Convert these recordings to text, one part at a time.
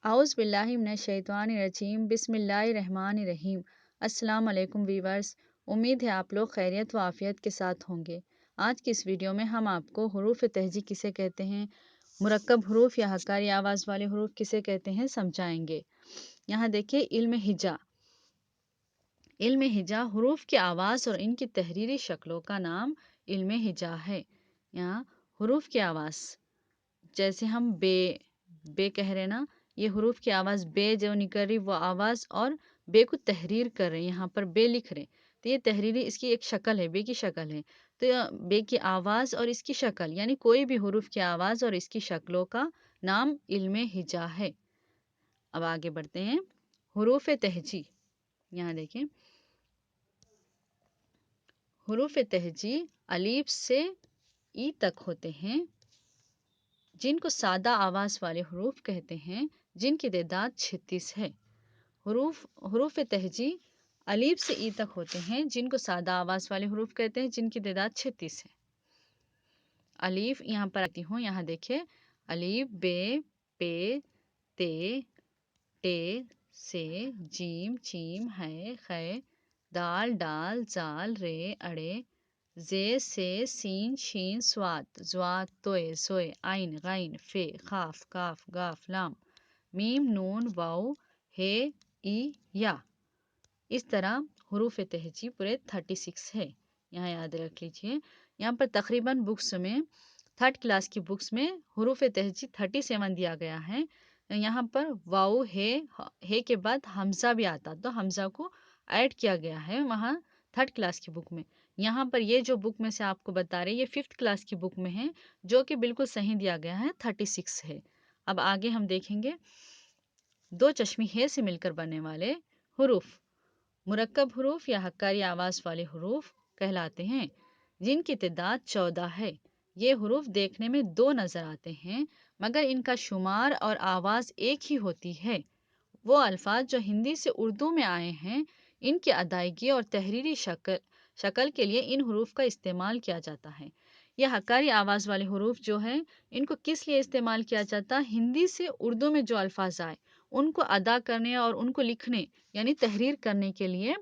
आउज़ बिल्लाहि मिनश्शैतानिर्रजीम बिस्मिल्लाहिर्रहमानिर्रहीम। अस्सलाम वालेकुम वीवर्स, उम्मीद है आप लोग खैरियत व आफ़ियत के साथ होंगे। आज की इस वीडियो में हम आपको हुरूफ़ तहजी किसे कहते हैं, मुरक्कब हुरूफ़ या हक्कारी आवाज़ वाले हुरूफ़ किसे कहते हैं समझाएंगे। यहाँ देखिए इल्म हिजा हुरूफ़ की आवाज़ और इनकी तहरीरी शक्लों का नाम इल्म हिजा है। यहाँ हुरूफ़ की आवाज़, जैसे हम बे कह रहे ना, ये हुरूफ की आवाज़ बे जो निकल रही वो आवाज़, और बे को तहरीर कर रहे हैं, यहाँ पर बे लिख रहे हैं, तो ये तहरीरी इसकी एक शक्ल है, बे की शक्ल है। तो बे की आवाज़ और इसकी शक्ल, यानी कोई भी हुरूफ की आवाज़ और इसकी शक्लों का नाम इल्म हिजा है। अब आगे बढ़ते हैं। हुरूफ तहजी, यहाँ देखें, हुरूफ तहजी अलीफ से ई तक होते हैं, जिनको सादा आवाज़ वाले हुरूफ कहते हैं, जिनकी तादाद 36 है। हुरूफ तहजी अलीफ से ई तक होते हैं, जिनको सादा आवाज़ वाले हुरूफ कहते हैं, जिनकी तादाद 36 है। अलीफ यहाँ पर आती हूँ, यहाँ देखिए, अलीफ, बे, पे, ते, टे, से, जीम, चीम, है, खै, दाल, डाल, जाल, रे, अड़े, जे, से, सीन, शीन, स्वात, ज़्वात, तोय, सोय, आइन, गाइन, फे, खाफ, काफ, गाफ, लाम, मीम, नून, वाउ, हे, ई, या। इस तरह हुरूफ तहजी पूरे 36 है। यहाँ याद रख लीजिए। यहाँ पर तकरीबन बुक्स में, थर्ड क्लास की बुक्स में हुरूफ तहजी 37 दिया गया है। यहाँ पर वाउ, हे के बाद हमज़ा भी आता, तो हमज़ा को ऐड किया गया है वहाँ थर्ड क्लास की बुक में। यहाँ पर ये जो बुक में से आपको बता रहे, ये फिफ्थ क्लास की बुक में है, जो कि बिल्कुल सही दिया गया है, 36 है। अब आगे हम देखेंगे दो चश्मी हे से मिलकर बनने वाले हुरूफ मुरक्कब हुरूफ या हक्कारी आवाज़ वाले हुरूफ कहलाते हैं, जिनकी तादाद 14 है। ये हुरूफ देखने में दो नज़र आते हैं, मगर इनका शुमार और आवाज़ एक ही होती है। वो अल्फाज जो हिंदी से उर्दू में आए हैं, इनकी अदायगी और तहरीरी शक्ल के लिए इन हुरूफ का इस्तेमाल किया जाता है। यह हक्कारी आवाज़ वाले हुरूफ जो हैं, इनको किस लिए इस्तेमाल किया जाता है? हिंदी से उर्दू में जो अल्फाज आए, उनको अदा करने और उनको लिखने यानी तहरीर करने के लिए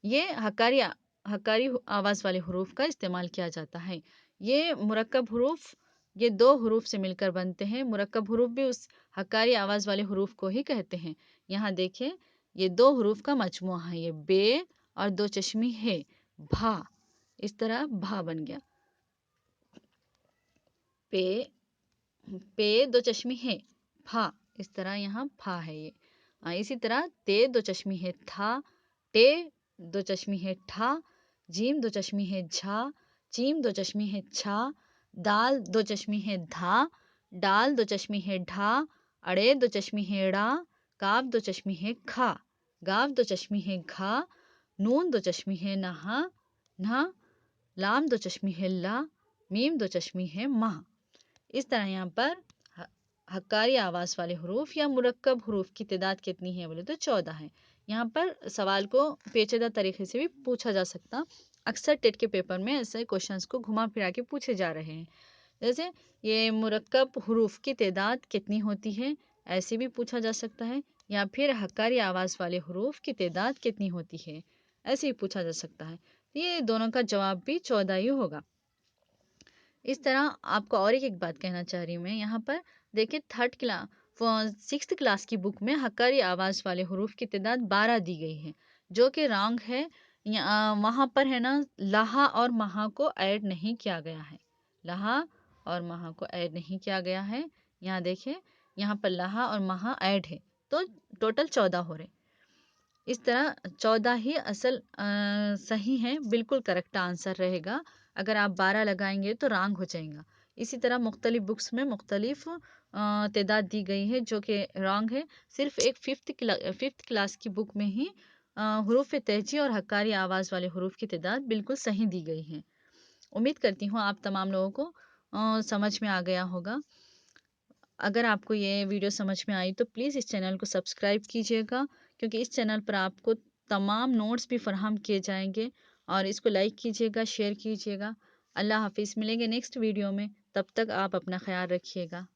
ये हक्कारी आवाज़ वाले हुरूफ का इस्तेमाल किया जाता है। ये मुरक्कब हुरूफ, ये दो हुरूफ से मिलकर बनते हैं। मुरक्कब हुरूफ भी उस हक्कारी आवाज़ वाले हुरूफ को ही कहते हैं। यहाँ देखिए, ये दो हुरूफ का मजमुआ है, ये बे और दो चश्मी है, भा। इस तरह भा बन गया। पे, पे दो चश्मी है, फा। इस तरह यहाँ फा है ये। इसी तरह ते दो चश्मी है, था, टे दो चश्मी है, ठा, जीम दो चश्मी है, झा, चीम दो चश्मी है, छा, दाल दो चश्मी है, धा, डाल दो चश्मी है, ढा, अड़े दो चश्मी है, ड़ा, काफ दो चश्मी है, खा, गाफ दो चश्मी है, घा, नून दो चश्मी है, नहा, nha, लाम दो चश्मी है, ला, मीम दो चश्मी है, मा। इस तरह यहाँ पर हक्कारी आवाज़ वाले हुरूफ या मुरक्कब हुरूफ की तादाद कितनी है बोले तो 14 है। यहाँ पर सवाल को पेचीदा तरीके से भी पूछा जा सकता। अक्सर टेट के पेपर में ऐसे क्वेश्चंस को घुमा फिरा के पूछे जा रहे हैं। जैसे ये मुरक्कब हुरूफ की तादाद कितनी होती है, ऐसे भी पूछा जा सकता है, या फिर हक्कारी आवाज़ वाले हुरूफ की तादाद कितनी होती है, ऐसे ही पूछा जा सकता है। ये दोनों का जवाब भी 14 ही होगा। इस तरह आपको और एक बात कहना चाह रही हूँ मैं, यहाँ पर देखिए सिक्स्थ क्लास की बुक में हक्कारी आवाज़ वाले हुरूफ की तादाद 12 दी गई है, जो कि रॉन्ग है। वहाँ पर है ना, लहा और महा को ऐड नहीं किया गया है, लहा और महा को ऐड नहीं किया गया है। यहाँ देखिए, यहाँ पर लहा और महा ऐड है, तो टोटल 14 हो रहे। इस तरह 14 ही असल सही है, बिल्कुल करेक्ट आंसर रहेगा। अगर आप 12 लगाएंगे तो रॉन्ग हो जाएगा। इसी तरह मुख्तलिफ बुक्स में मुख्तलिफ तादाद दी गई है, जो कि रॉन्ग है। सिर्फ एक फिफ्थ क्लास की बुक में ही हुरूफ तहजी और हक्कारी आवाज़ वाले हुरूफ की तादाद बिल्कुल सही दी गई है। उम्मीद करती हूँ आप तमाम लोगों को समझ में आ गया होगा। अगर आपको ये वीडियो समझ में आई तो प्लीज़ इस चैनल को सब्सक्राइब कीजिएगा, क्योंकि इस चैनल पर आपको तमाम नोट्स भी फ़राहम किए जाएंगे। और इसको लाइक कीजिएगा, शेयर कीजिएगा। अल्लाह हाफिज़, मिलेंगे नेक्स्ट वीडियो में। तब तक आप अपना ख्याल रखिएगा।